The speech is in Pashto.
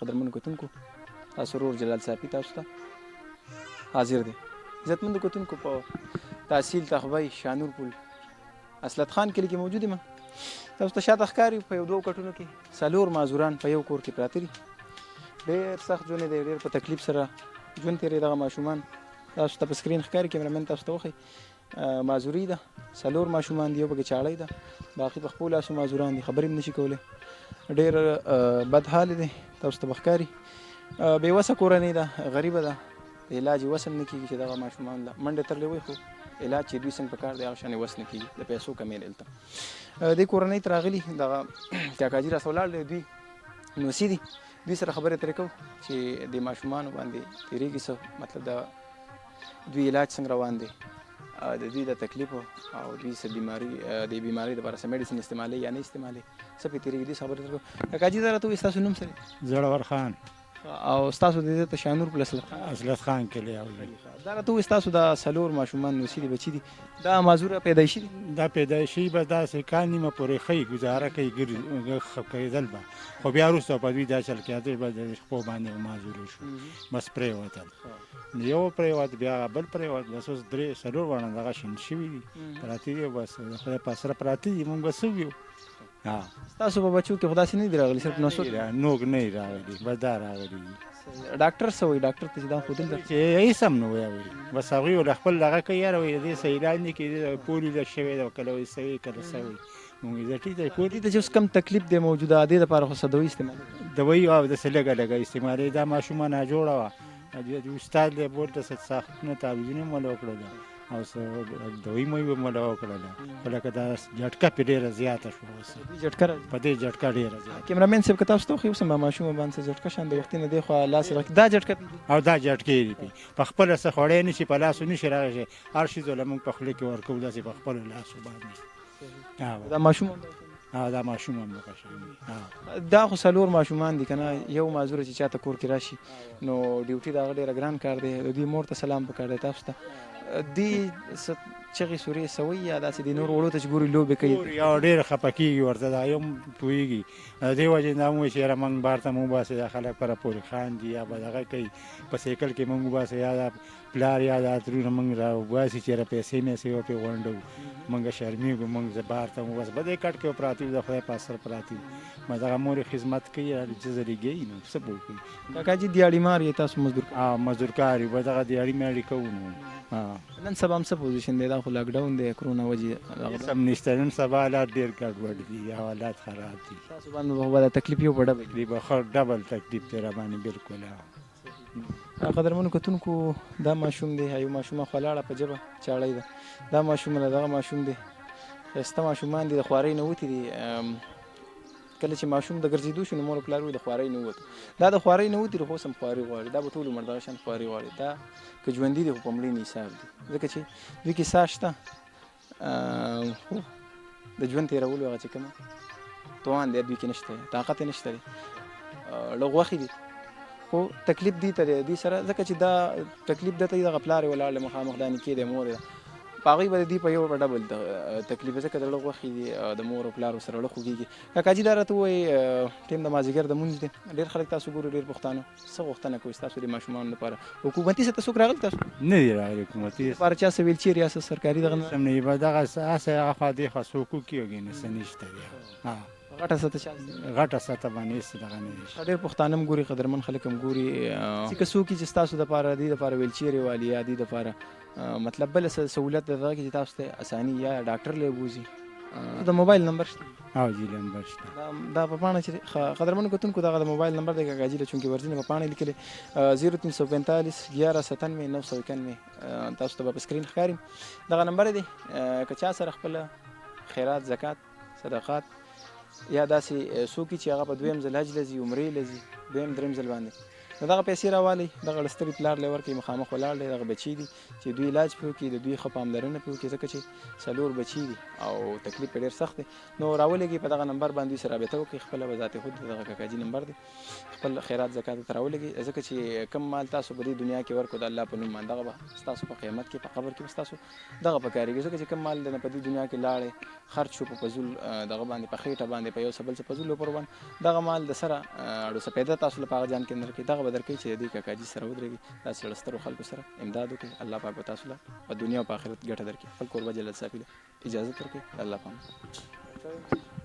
قدرمنو کتونکو تاسو ورور جلال صافي تاسو ته حاضر دی. عزتمندو کتونکو په تحصیل تخبی شانور پل اصلت خان کلي کې موجود یم. تاسو ته شاته ښکاري په یو دوو کټونو کې 4 مازوران په یو کور کې پراته دي. ډېر سخت ژوند دی، ډېر په تکلیف سره ژوند تېرې دغه ماشومان تاسو ته په سکرین ښکاري. کیمرامین تاسو ته وښیي مازوري ده، 4 ماشومان دي، یو پکې چاړی ده، باقي په خپلو لاسو مازوران دي، خبرې هم نشي کولی. ډېر بد حال دی تاسو ته به ښکاري. بېوسه کورنۍ ده، غریبه ده، د علاج یې وس هم نه کېږي چې دغه ماشومان له منډې ترلې وي، خو علاج چې دوی څنګه پکار دی هغه شان یې وس نه کېږي، د پیسو کمې دی دلته. دې کورنۍ ته راغلي دغه کاکاجي راسه ولاړ دی، دوی نوسي دي، دوی سره خبرې اترې کوو چې د ماشومانو باندې تېرېږي څه، مطلب د دوی علاج څنګه روان دی، د دوی د تکلیف او دوی څه بیماري د بیمارۍ دپاره څه میډیسن استعمالوي یا نه استعمالوي، څه پرې تېرېږي، دوی خبرې اترې کوو. کاکاجي دا راته ووایي ستاسو نوم څه دی؟ زړور خان. او ستاسو د دې ته شانور پل اصلت خان کلی اولي. دا راته ووایي ستاسو دا 4 ماشومان نوسي دي، بچي دي، دا مازوره پیدایشي دي؟ دا پیدایشي به داسې کال نیمه پورې ښیي، ګزاره کوي، کېدل به، خو بیا وروسته په دوی دا چل کېدل به د شپو باندې مازورې شو، بس پرېوتل. یو پرېوت، بیا بل پرېوت، بس اوس 3-4 واړه دغه شین شوي دي، پراته دي، بس د خدای په سره پراته دي، موږ به څه ویو. ستاسو په بچو کې خو داسې نه دي راغلي، صرف نسو نوګ نه دي راغلي، بس دا راغلي دي. ډاکټر څه وایي؟ ډاکټر ته چې دا ښودل ده چې هېڅ هم نه وایي، بس هغوی له خپل دغه کوي، یاره وایي د دې څه علاج نه کېږي، پولیو ده شوی ده، کله وایي څه وایي، کله څه وایي. مونږ یې ټیک دی، کور دې ته چې اوس کم تکلیف دی موجوده، دې دپاره خو څه دوی استعمالوي؟ دوایي او داسې لږه لږه استعمالوي. دا ماشومه ناجوړه وه، استاد دی بورته څه ساختونه تعویضونه یې موله وکړله او څه دوایي مو یې موله وکړله، خو لکه دا جټکه پرې ډېره زیاته شوه. اوس په دې جټکه ډېره زیاته. کیمرامین صاحب که تاسو ته وښیي اوس هم ماشومه باندې څه جټکه شان د وختي نه دې خوا لاس راکړي، دا جټکه او دا جټکې دي په خپله څه خوړی نه شي، په لاسو نه شي راغلی، هر شي زله مونږ په خوله کې ورکوو داسې په خپلو لاسو باندې. دا ماشوم دا ماشوم هم دغه شان دی. دا خو 4 ماشومان دي که نه، یو مازوره چې چاته کور کې راشي نو ډیوټي د هغه ډېره ګران کار دی، د دوی مور ته سلام پکار دی. تاسو ته دې چغې سورې څه وایي یا داسې د نورو وړو ته چې ګوري لوبې کوي؟ یو ډېر خفه کېږي ورته، دا یو پوهېږي، د دې وجې دا مو وایي چې یاره موږ بار ته مو وباسئ، دا خلک پره پورې خاندي یا به دغه کوي، په سایکل کې موږ وباسئ، یا دا پلار یا دا ترونه موږ را وباسي چې یاره پیسې میسې وپرې غونډوو، موږ شرمېږو، موږ زه بار ته مو وباسم، په دې کټ کې پراته یو، د خدای په اثر پراته یو، ما دغه مور یې خدمت کوي، جزرې ګوي، نو څه به وکړي. کاکاجي دیاړي مار یې تاسو مزدور؟ مزدور کار یو، به دغه دیاړي میاړي کوو. نو نن سبا هم څه پوزیشن دی؟ دا خو لاکډاون دی، کرونا وجې هېڅ هم نشته، نن سبا حالات ډېر ګډوډ دي، حالات خراب دي. تاسو باندې به دا تکلیف یو په ډبل دی، به ښه ډبل تکلیف دی را باندې بالکل. قدرمنو کتونکو دا ماشوم دی، یو ماشومه خوا لاړه په ژبه چاړی ده، دا ماشوم له دغه ماشوم دی، ښایسته ماشومان دي، د خوارۍ نه وتي دي. کله چې ماشوم د ګرځېدو شو نو مور پلار وایي د خوارۍ نه ووتو، دا د خوارۍ نه وتي، خو اوس هم خواري غواړي، دا به ټول عمر دغه شان خواري غواړي. دا که ژوندي دي خو په مړینې حساب دي، ځکه چې دوی کې ساه شته، خو د ژوند تېرولو هغه چې کومه توان دی دوی کې نشته، طاقت یې نشته دی، لږ غوښې دي، خو تکلیف دوی ته دی، دوی سره ځکه چې دا تکلیف دته دغه پلار یې ولاړ دی مخامخ، دا نیکې دی، مور یې ده، په هغوی به د دوی په یو ډبل تکلیف، ځکه د لږ غوښې دي، د مور او پلارو سره لږ خوږېږي. کاکاجي دا راته ووایي ټیم د مازدیګر د مونځ دی، ډېر خلک تاسو ګورو، ډېر پښتانه څه غوښتنه کوي ستاسو د ماشومانو لپاره؟ حکومتي څه ته څوک راغلي تاسو نه دي راغلي؟ حکومتي لپاره چا څه ویلچیر یا څه سرکاري دغه سم نه وي، به دغه هسې هغه خوا دې خوا څوک وکړي نه، څه نشته دی. غټه سطح غټه سطح باندې هېڅ دغه نه دی. ډېر پښتانه هم ګوري، قدرمن خلک هم ګوري، که څوک چې ستاسو دپاره دې دپاره ویلچیر یې والي یا دې دپاره مطلب بله سهولت د دغه کې چې تاسو ته اساني یا ډاکټر لی بوځي، د موبایل نمبر شته؟ جي نمبر شته. دا په پاڼه چې قدرمنو کتونکو دغه د موبایل نمبر دی کاکاجي له چونکې ورځینې په پاڼه لیکلې 0345 1197 991، تاسو ته به په سکرین ښکاري دغه نمبر دی. که چا سره خپله خیرات، زکات، صدقات یا داسې څوک چې هغه په دویم ځل حج له ځي، عمرې له ځي، دویم درېیم ځل باندې نو دغه پیسې راوالئ دغه ړستري پلار له ورکړئ مخامخ ولاړ دی دغه بچي دي چې دوی علاج پرې وکړي د دوی ښه پاملرنه پرې وکړي ځکه چې 4 بچي دي او تکلیف یې ډېر سخت دی نو راولېږئ په دغه نمبر باندې دوی سره رابطه وکړئ خپله به ذات خود دغه کاکاجي نمبر دی خپل خیرات زکات ته راولېږئ ځکه چې کم مال تاسو په دې دنیا کې ورکړو د الله په نوم باندې دغه به ستاسو په قیامت کې په قبر کې به ستاسو دغه په کارېږي ځکه چې کم مال نه په دې دنیا کې لاړې خرچ شو په فضول دغه باندې په خېټه باندې په یو څه بل څه فضول پر باندې دغه مال د سره اړو څه پیدا تاسو له په هغه جان کې نه درکوي دغه به درکوي چې د دې کاکاجي سره ودرېږي داسې ړسترو خلکو سره امداد وکړئ الله پاک به تاسو له په دنیا او په آخرت ګټه درکړي خپل کوربه جلال صافي له اجازت ورکړئ د الله پام